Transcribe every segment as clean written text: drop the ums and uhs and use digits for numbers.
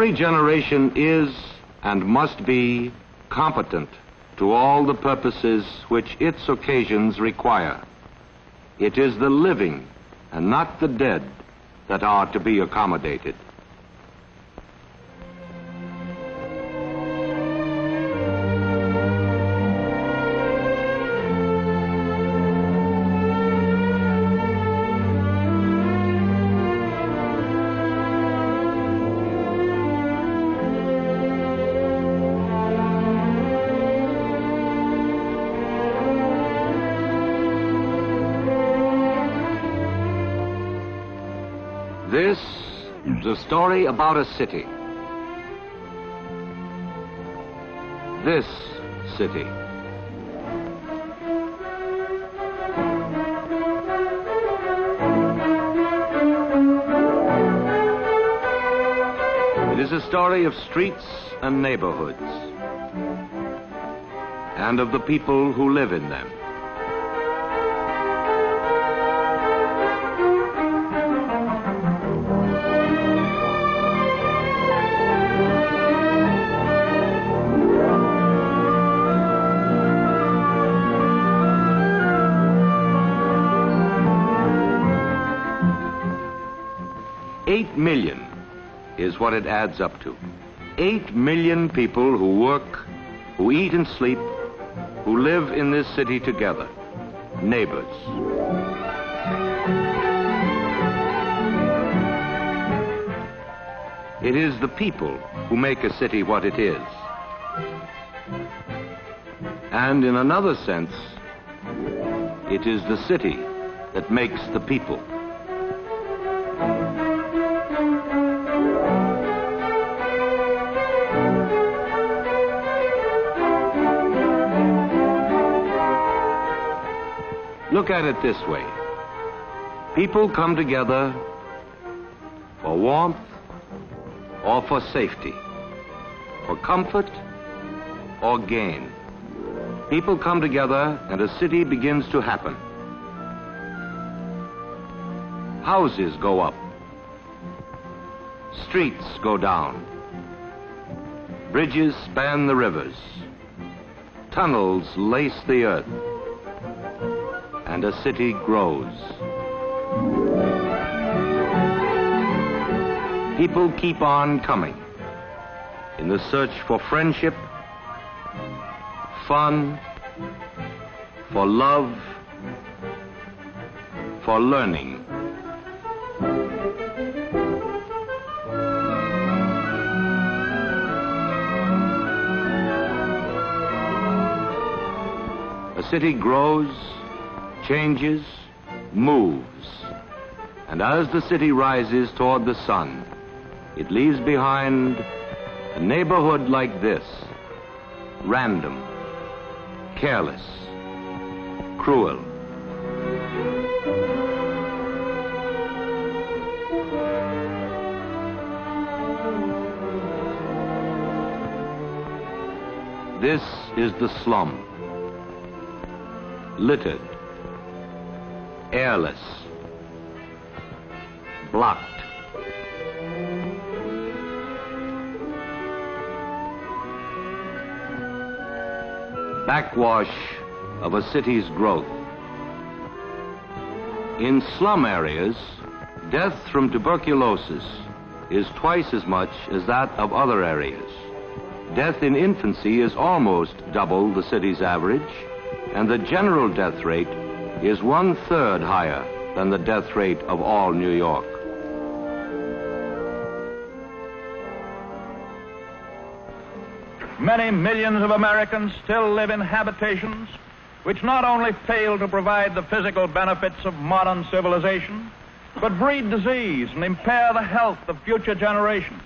Every generation is and must be competent to all the purposes which its occasions require. It is the living and not the dead that are to be accommodated. This is a story about a city. This city. It is a story of streets and neighborhoods, and of the people who live in them. $8 million is what it adds up to. 8 million people who work, who eat and sleep, who live in this city together. Neighbors. It is the people who make a city what it is. And in another sense, it is the city that makes the people. Look at it this way. People come together for warmth or for safety, for comfort or gain. People come together and a city begins to happen. Houses go up. Streets go down. Bridges span the rivers. Tunnels lace the earth. And a city grows. People keep on coming in the search for friendship, fun, for love, for learning. A city grows, changes, moves, and as the city rises toward the sun, it leaves behind a neighborhood like this, random, careless, cruel. This is the slum, littered, airless, blocked. Backwash of a city's growth. In slum areas, death from tuberculosis is twice as much as that of other areas. Death in infancy is almost double the city's average, and the general death rate is 1/3 higher than the death rate of all New York. Many millions of Americans still live in habitations which not only fail to provide the physical benefits of modern civilization, but breed disease and impair the health of future generations.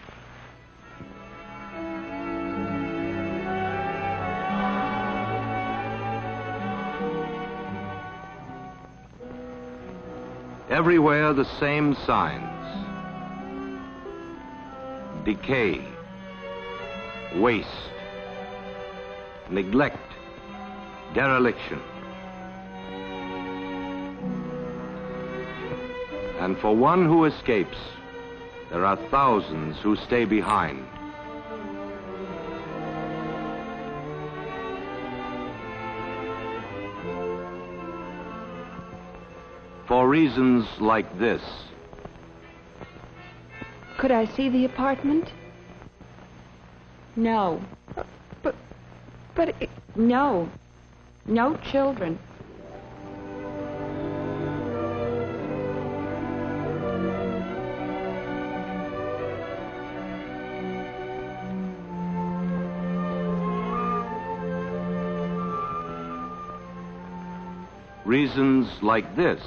Everywhere the same signs: decay, waste, neglect, dereliction. And for one who escapes, there are thousands who stay behind. For reasons like this. Could I see the apartment? No. No. No children. Reasons like this.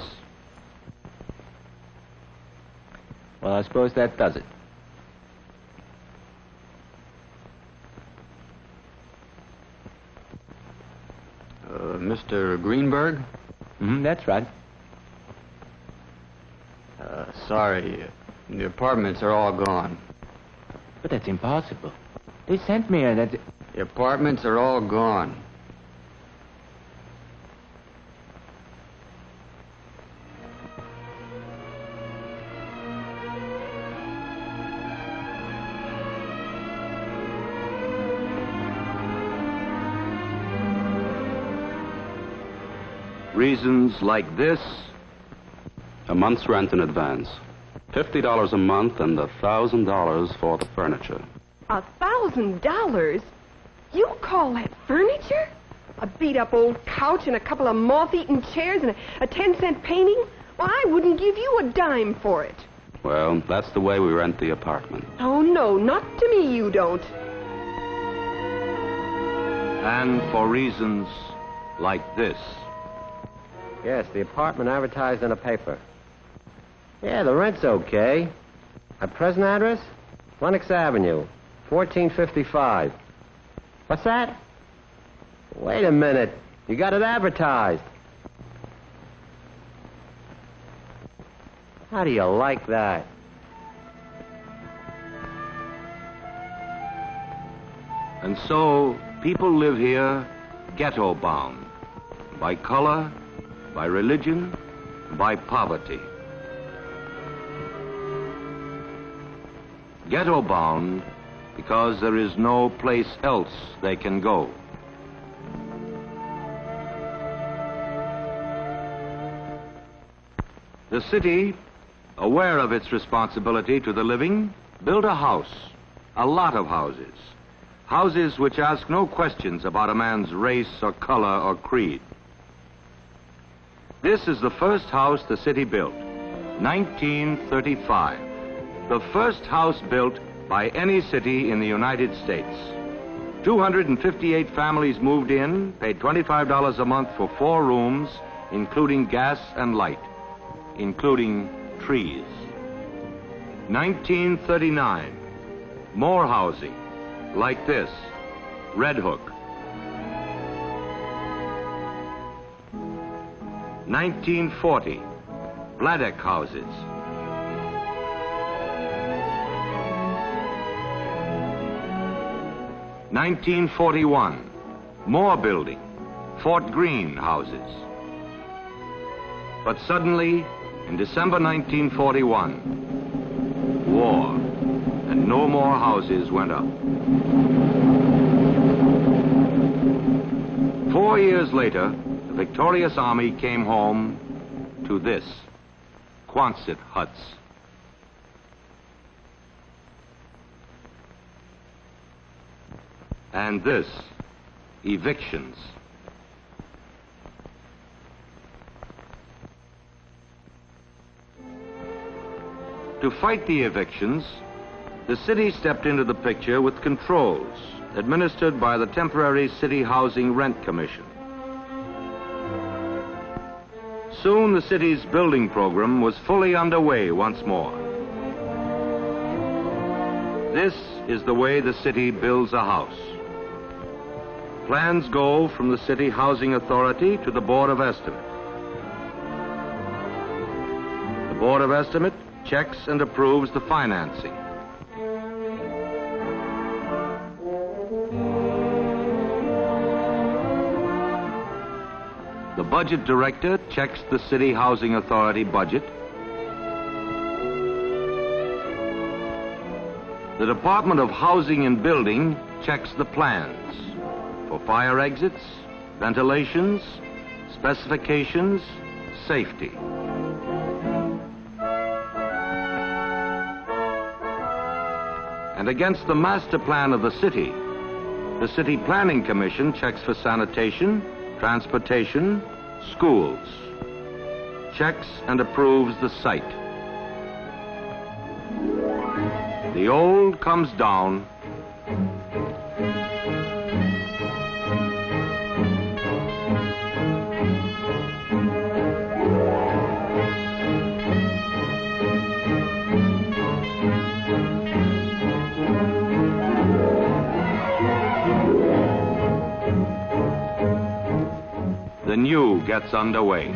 Well, I suppose that does it. Mr. Greenberg? That's right. Sorry, the apartments are all gone. But that's impossible. They sent me here. The apartments are all gone. Reasons like this. A month's rent in advance. $50 a month and $1,000 for the furniture. $1,000? You call that furniture? A beat-up old couch and a couple of moth-eaten chairs and a 10-cent painting? Well, I wouldn't give you a dime for it. Well, that's the way we rent the apartment. Oh, no, not to me you don't. And for reasons like this. Yes, the apartment advertised in a paper. Yeah, the rent's okay. A present address? Lenox Avenue, 1455. What's that? Wait a minute. You got it advertised. How do you like that? And so people live here ghetto-bound, by color, by religion, by poverty. Ghetto-bound because there is no place else they can go. The city, aware of its responsibility to the living, built a house, a lot of houses. Houses which ask no questions about a man's race or color or creed. This is the first house the city built, 1935. The first house built by any city in the United States. 258 families moved in, paid $25 a month for 4 rooms, including gas and light, including trees. 1939, more housing, like this, Red Hook. 1940, Bladdock houses. 1941, more building, Fort Greene houses. But suddenly, in December 1941, war, and no more houses went up. 4 years later, the victorious army came home to this, Quonset huts. And this, evictions. To fight the evictions, the city stepped into the picture with controls administered by the temporary City Housing Rent Commission. Soon the city's building program was fully underway once more. This is the way the city builds a house. Plans go from the City Housing Authority to the Board of Estimate. The Board of Estimate checks and approves the financing. The Budget Director checks the City Housing Authority budget. The Department of Housing and Building checks the plans for fire exits, ventilations, specifications, safety. And against the master plan of the City Planning Commission checks for sanitation, transportation, schools, checks and approves the site. The old comes down, the new gets underway.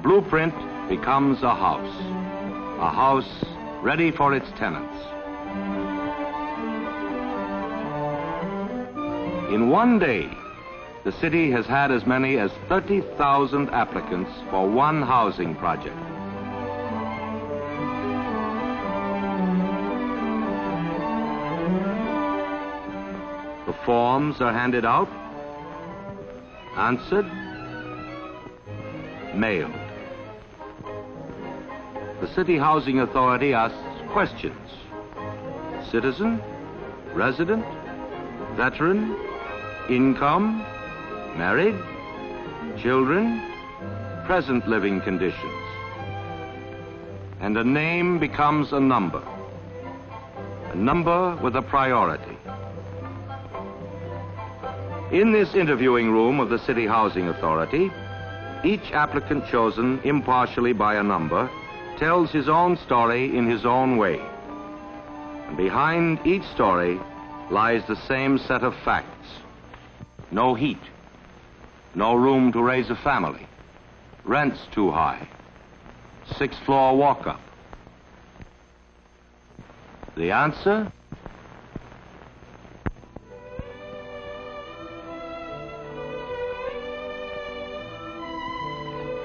Blueprint becomes a house ready for its tenants. In one day, the city has had as many as 30,000 applicants for one housing project. The forms are handed out, answered, mailed. The City Housing Authority asks questions. Citizen, resident, veteran, income, married, children, present living conditions. And a name becomes a number with a priority. In this interviewing room of the City Housing Authority, each applicant chosen impartially by a number tells his own story in his own way. And behind each story lies the same set of facts. No heat, no room to raise a family, rents too high, 6th floor walk-up. The answer?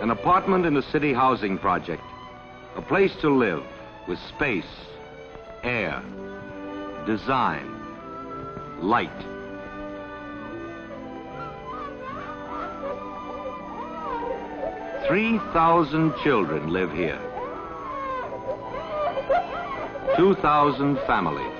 An apartment in a city housing project. A place to live with space, air, design, light. "3,000 children live here. 2,000 families.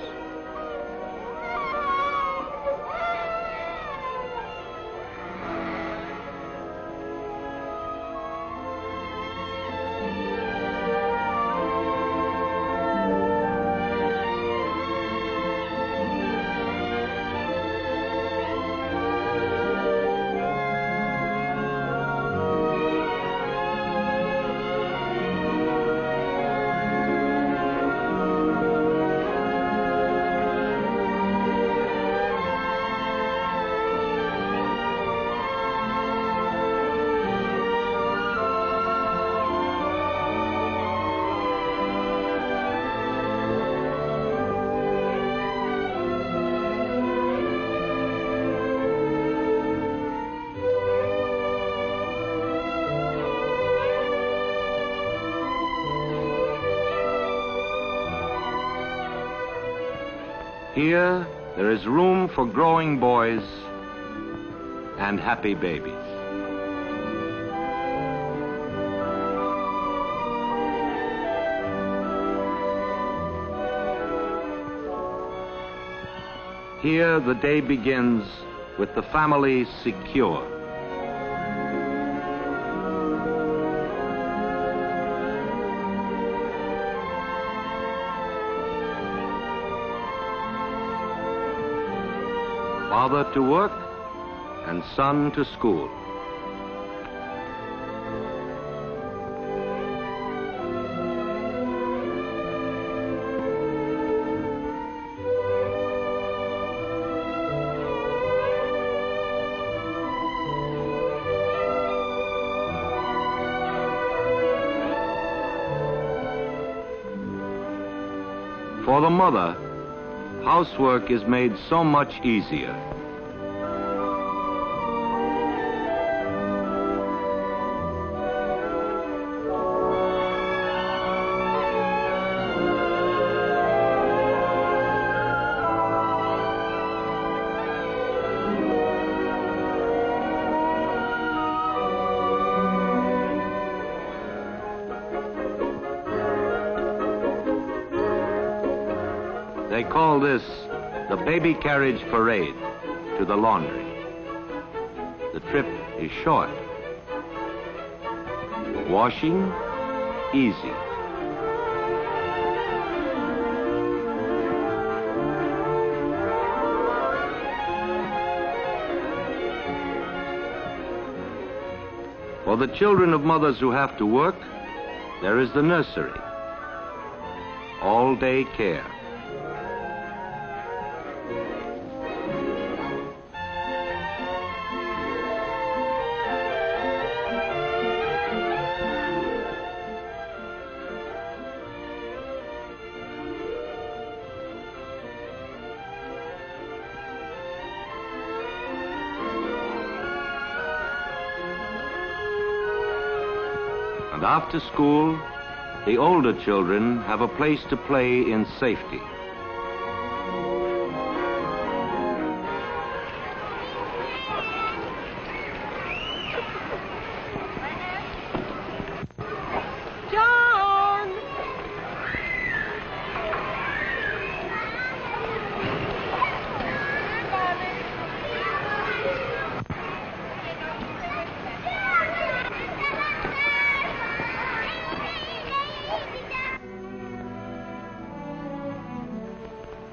Here, there is room for growing boys and happy babies. Here, the day begins with the family secure. Father to work and son to school. For the mother, housework is made so much easier. They call this the baby carriage parade to the laundry. The trip is short. Washing, easy. For the children of mothers who have to work, there is the nursery. All-day care. And after school, the older children have a place to play in safety. John!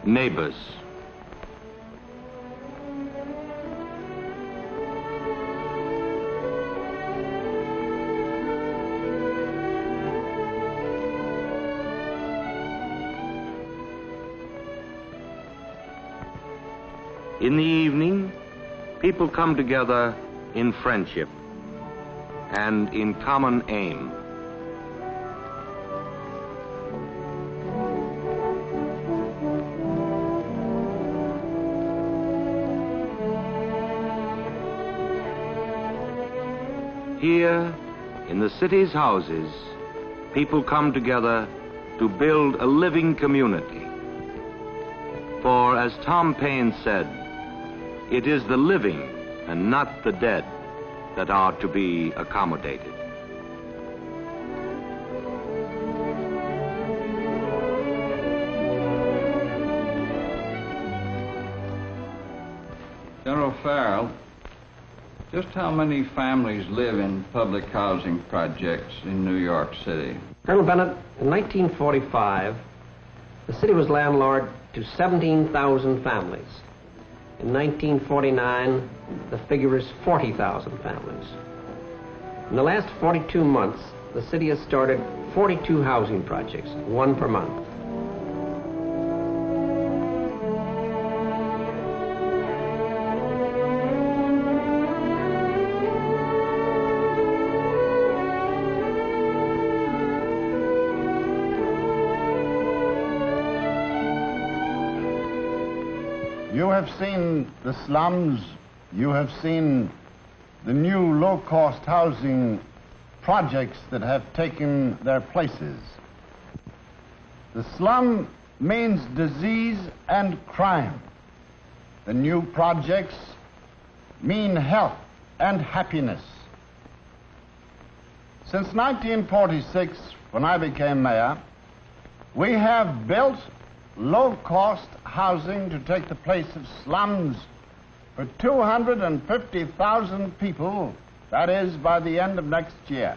Neighbors. In the evening, people come together in friendship and in common aim. Here, in the city's houses, people come together to build a living community. For, as Tom Paine said, it is the living and not the dead that are to be accommodated. General Farrell, just how many families live in public housing projects in New York City? Colonel Bennett, in 1945, the city was landlord to 17,000 families. In 1949, the figure is 40,000 families. In the last 42 months, the city has started 42 housing projects, one per month. You have seen the slums, you have seen the new low-cost housing projects that have taken their places. The slum means disease and crime. The new projects mean health and happiness. Since 1946, when I became mayor, we have built low-cost housing to take the place of slums for 250,000 people, that is, by the end of next year.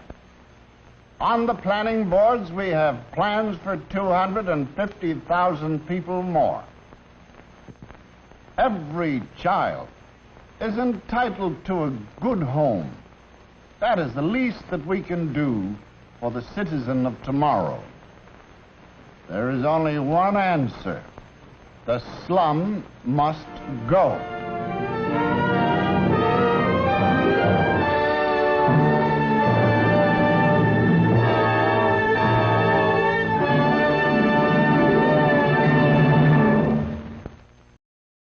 On the planning boards, we have plans for 250,000 people more. Every child is entitled to a good home. That is the least that we can do for the citizen of tomorrow. There is only one answer. The slum must go.